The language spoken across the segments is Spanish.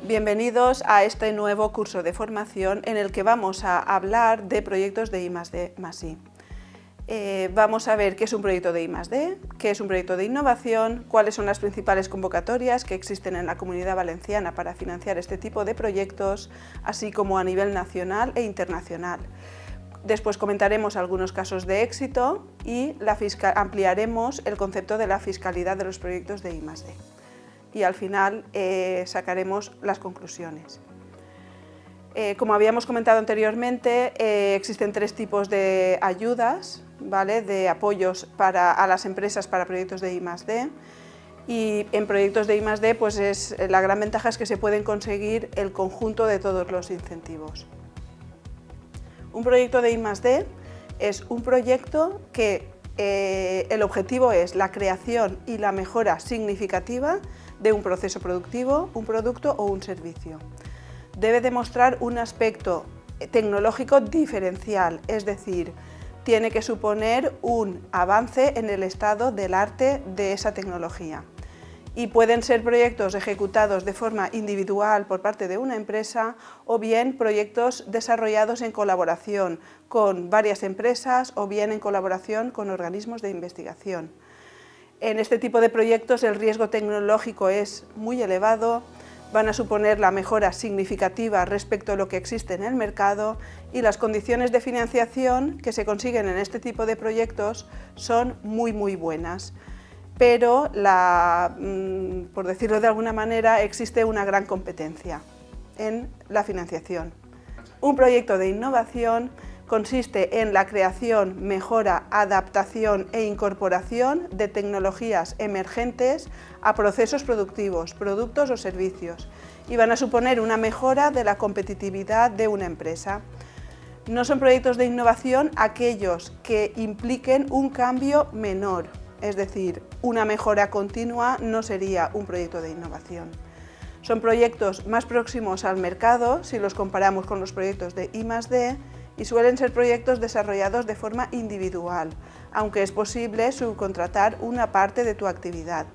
Bienvenidos a este nuevo curso de formación en el que vamos a hablar de proyectos de I+D+I. Vamos a ver qué es un proyecto de I+D, qué es un proyecto de innovación, cuáles son las principales convocatorias que existen en la Comunidad Valenciana para financiar este tipo de proyectos, así como a nivel nacional e internacional. Después comentaremos algunos casos de éxito y ampliaremos el concepto de la fiscalidad de los proyectos de I+D. Y al final sacaremos las conclusiones. Como habíamos comentado anteriormente, existen tres tipos de ayudas, ¿vale?, de apoyos a las empresas para proyectos de I+D. Y en proyectos de I+D, pues la gran ventaja es que se pueden conseguir el conjunto de todos los incentivos. Un proyecto de I+D es un proyecto que el objetivo es la creación y la mejora significativa de un proceso productivo, un producto o un servicio. Debe demostrar un aspecto tecnológico diferencial, es decir, tiene que suponer un avance en el estado del arte de esa tecnología. Y pueden ser proyectos ejecutados de forma individual por parte de una empresa o bien proyectos desarrollados en colaboración con varias empresas o bien en colaboración con organismos de investigación. En este tipo de proyectos el riesgo tecnológico es muy elevado, van a suponer la mejora significativa respecto a lo que existe en el mercado y las condiciones de financiación que se consiguen en este tipo de proyectos son muy buenas. Pero, por decirlo de alguna manera, existe una gran competencia en la financiación. Un proyecto de innovación consiste en la creación, mejora, adaptación e incorporación de tecnologías emergentes a procesos productivos, productos o servicios, y van a suponer una mejora de la competitividad de una empresa. No son proyectos de innovación aquellos que impliquen un cambio menor, es decir, una mejora continua no sería un proyecto de innovación. Son proyectos más próximos al mercado si los comparamos con los proyectos de I+D y suelen ser proyectos desarrollados de forma individual, aunque es posible subcontratar una parte de tu actividad.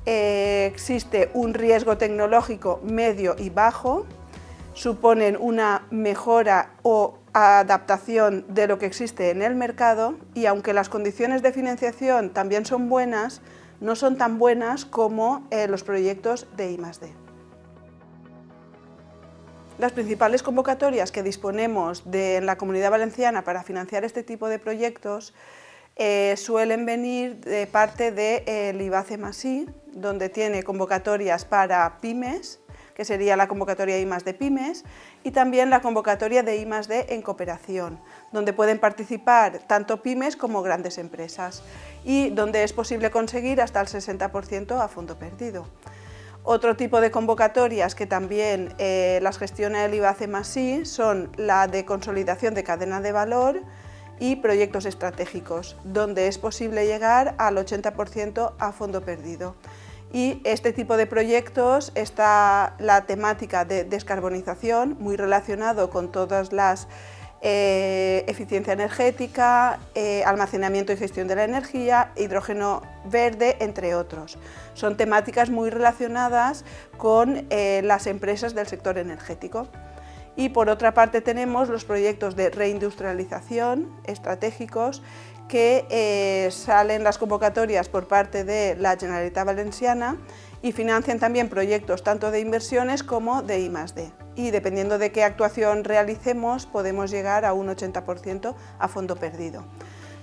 Existe un riesgo tecnológico medio y bajo, suponen una mejora o adaptación de lo que existe en el mercado y aunque las condiciones de financiación también son buenas, no son tan buenas como los proyectos de I+D. Las principales convocatorias que disponemos en la Comunidad Valenciana para financiar este tipo de proyectos suelen venir de parte del IVACE+I, donde tiene convocatorias para pymes, que sería la convocatoria I+D Pymes, y también la convocatoria de I+D en cooperación, donde pueden participar tanto pymes como grandes empresas y donde es posible conseguir hasta el 60% a fondo perdido. Otro tipo de convocatorias que también las gestiona el IVACE+I son la de consolidación de cadena de valor y proyectos estratégicos, donde es posible llegar al 80% a fondo perdido. Y este tipo de proyectos está la temática de descarbonización, muy relacionado con todas las eficiencia energética, almacenamiento y gestión de la energía, hidrógeno verde, entre otros. Son temáticas muy relacionadas con las empresas del sector energético. Y por otra parte tenemos los proyectos de reindustrialización estratégicos que salen las convocatorias por parte de la Generalitat Valenciana y financian también proyectos tanto de inversiones como de I+D. Y dependiendo de qué actuación realicemos, podemos llegar a un 80% a fondo perdido.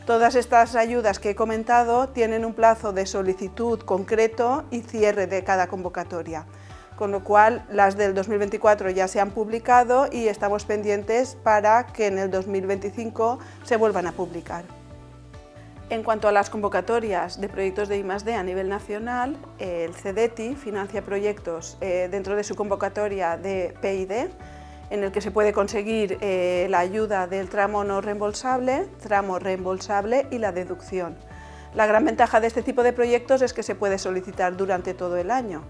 Todas estas ayudas que he comentado tienen un plazo de solicitud concreto y cierre de cada convocatoria, con lo cual las del 2024 ya se han publicado y estamos pendientes para que en el 2025 se vuelvan a publicar. En cuanto a las convocatorias de proyectos de I+D a nivel nacional, el CEDETI financia proyectos dentro de su convocatoria de PID, en el que se puede conseguir la ayuda del tramo no reembolsable, tramo reembolsable y la deducción. La gran ventaja de este tipo de proyectos es que se puede solicitar durante todo el año.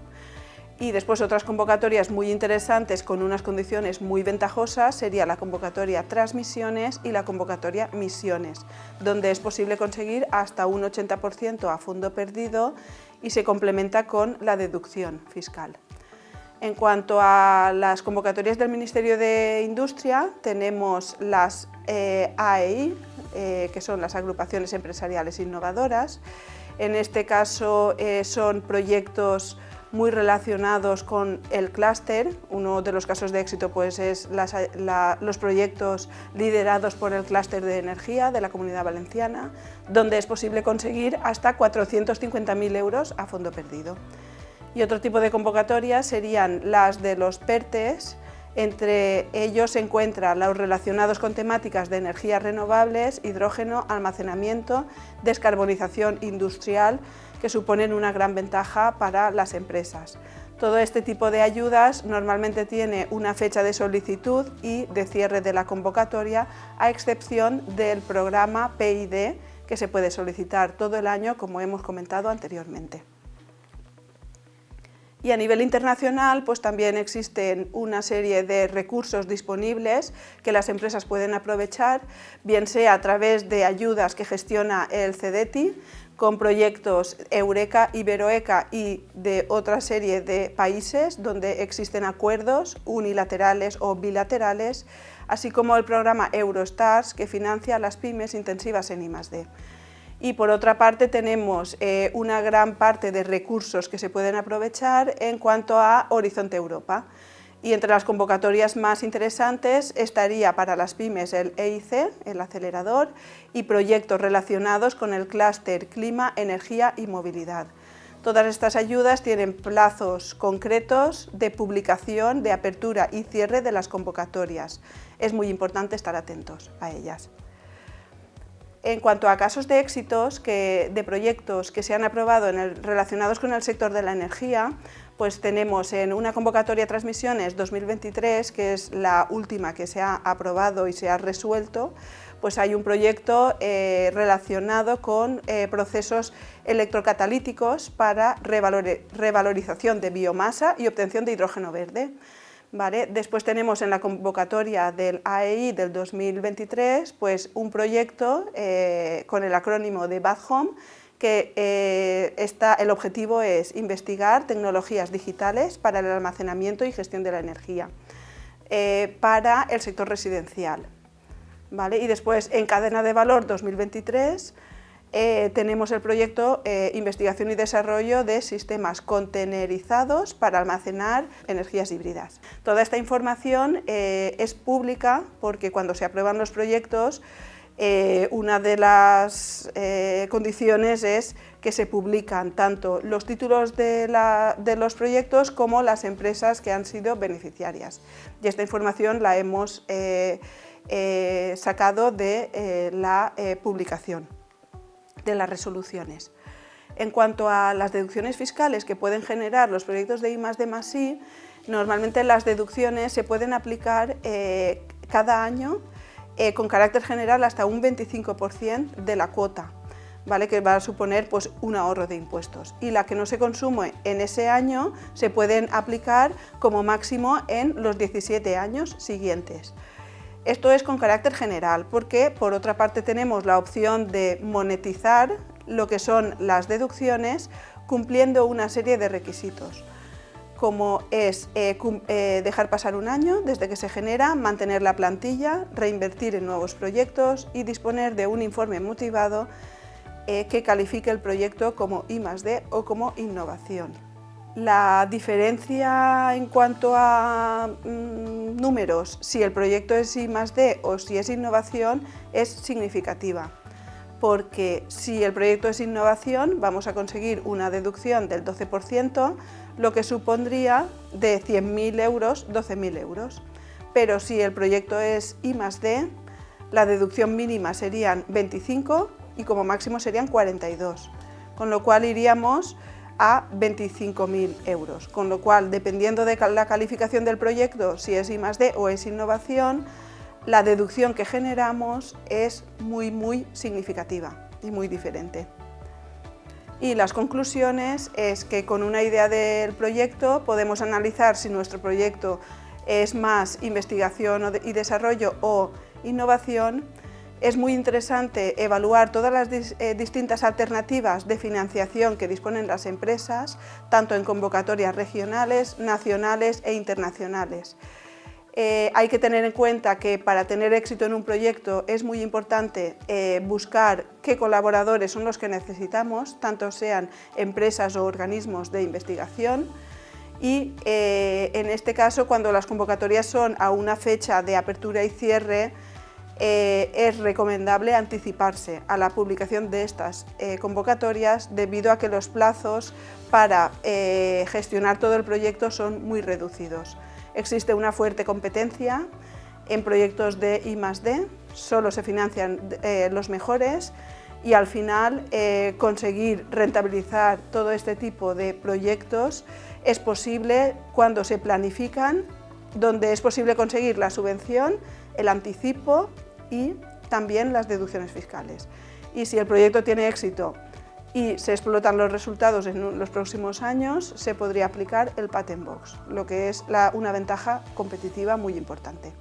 Y después otras convocatorias muy interesantes con unas condiciones muy ventajosas sería la convocatoria Transmisiones y la convocatoria Misiones, donde es posible conseguir hasta un 80% a fondo perdido y se complementa con la deducción fiscal. En cuanto a las convocatorias del Ministerio de Industria, tenemos las AEI, que son las agrupaciones empresariales innovadoras. En este caso son proyectos muy relacionados con el clúster. Uno de los casos de éxito pues, es los proyectos liderados por el clúster de energía de la Comunidad Valenciana, donde es posible conseguir hasta 450.000 euros a fondo perdido. Y otro tipo de convocatorias serían las de los PERTEs. Entre ellos se encuentran los relacionados con temáticas de energías renovables, hidrógeno, almacenamiento, descarbonización industrial, que suponen una gran ventaja para las empresas. Todo este tipo de ayudas normalmente tiene una fecha de solicitud y de cierre de la convocatoria, a excepción del programa PID, que se puede solicitar todo el año, como hemos comentado anteriormente. Y a nivel internacional, pues también existen una serie de recursos disponibles que las empresas pueden aprovechar, bien sea a través de ayudas que gestiona el CEDETI, con proyectos Eureka, Iberoeca y de otra serie de países donde existen acuerdos unilaterales o bilaterales, así como el programa Eurostars, que financia las pymes intensivas en I+D. Y por otra parte tenemos una gran parte de recursos que se pueden aprovechar en cuanto a Horizonte Europa. Y entre las convocatorias más interesantes estaría para las pymes el EIC, el acelerador, y proyectos relacionados con el clúster Clima, Energía y Movilidad. Todas estas ayudas tienen plazos concretos de publicación, de apertura y cierre de las convocatorias. Es muy importante estar atentos a ellas. En cuanto a casos de éxitos de proyectos que se han aprobado relacionados con el sector de la energía, pues tenemos en una convocatoria Transmisiones 2023, que es la última que se ha aprobado y se ha resuelto, pues hay un proyecto relacionado con procesos electrocatalíticos para revalorización de biomasa y obtención de hidrógeno verde. ¿Vale? Después tenemos en la convocatoria del AEI del 2023 pues un proyecto con el acrónimo de Bad Home, que el objetivo es investigar tecnologías digitales para el almacenamiento y gestión de la energía para el sector residencial. ¿Vale? Y después en Cadena de Valor 2023 tenemos el proyecto Investigación y Desarrollo de Sistemas Contenerizados para almacenar energías híbridas. Toda esta información es pública porque cuando se aprueban los proyectos, una de las condiciones es que se publican tanto los títulos de los proyectos como las empresas que han sido beneficiarias. Y esta información la hemos sacado de la publicación de las resoluciones. En cuanto a las deducciones fiscales que pueden generar los proyectos de I+D+I, normalmente las deducciones se pueden aplicar cada año con carácter general hasta un 25% de la cuota, ¿vale? Que va a suponer pues, un ahorro de impuestos. Y la que no se consume en ese año se pueden aplicar como máximo en los 17 años siguientes. Esto es con carácter general, porque por otra parte tenemos la opción de monetizar lo que son las deducciones cumpliendo una serie de requisitos, como es dejar pasar un año desde que se genera, mantener la plantilla, reinvertir en nuevos proyectos y disponer de un informe motivado que califique el proyecto como I+D o como innovación. La diferencia en cuanto a números, si el proyecto es I+D o si es innovación, es significativa, porque si el proyecto es innovación vamos a conseguir una deducción del 12%, lo que supondría de 100.000 euros, 12.000 euros. Pero si el proyecto es I+D, la deducción mínima serían 25 y como máximo serían 42, con lo cual iríamos a 25.000 euros, con lo cual, dependiendo de la calificación del proyecto, si es I+D o es innovación, la deducción que generamos es muy significativa y muy diferente. Y las conclusiones es que con una idea del proyecto podemos analizar si nuestro proyecto es más investigación y desarrollo o innovación, Es muy interesante evaluar todas las distintas alternativas de financiación que disponen las empresas, tanto en convocatorias regionales, nacionales e internacionales. Hay que tener en cuenta que para tener éxito en un proyecto es muy importante buscar qué colaboradores son los que necesitamos, tanto sean empresas o organismos de investigación, y en este caso, cuando las convocatorias son a una fecha de apertura y cierre, es recomendable anticiparse a la publicación de estas convocatorias, debido a que los plazos para gestionar todo el proyecto son muy reducidos. Existe una fuerte competencia en proyectos de I+D, solo se financian los mejores, y al final conseguir rentabilizar todo este tipo de proyectos es posible cuando se planifican, donde es posible conseguir la subvención, el anticipo y también las deducciones fiscales. Y si el proyecto tiene éxito y se explotan los resultados en los próximos años, se podría aplicar el Patent Box, lo que es una ventaja competitiva muy importante.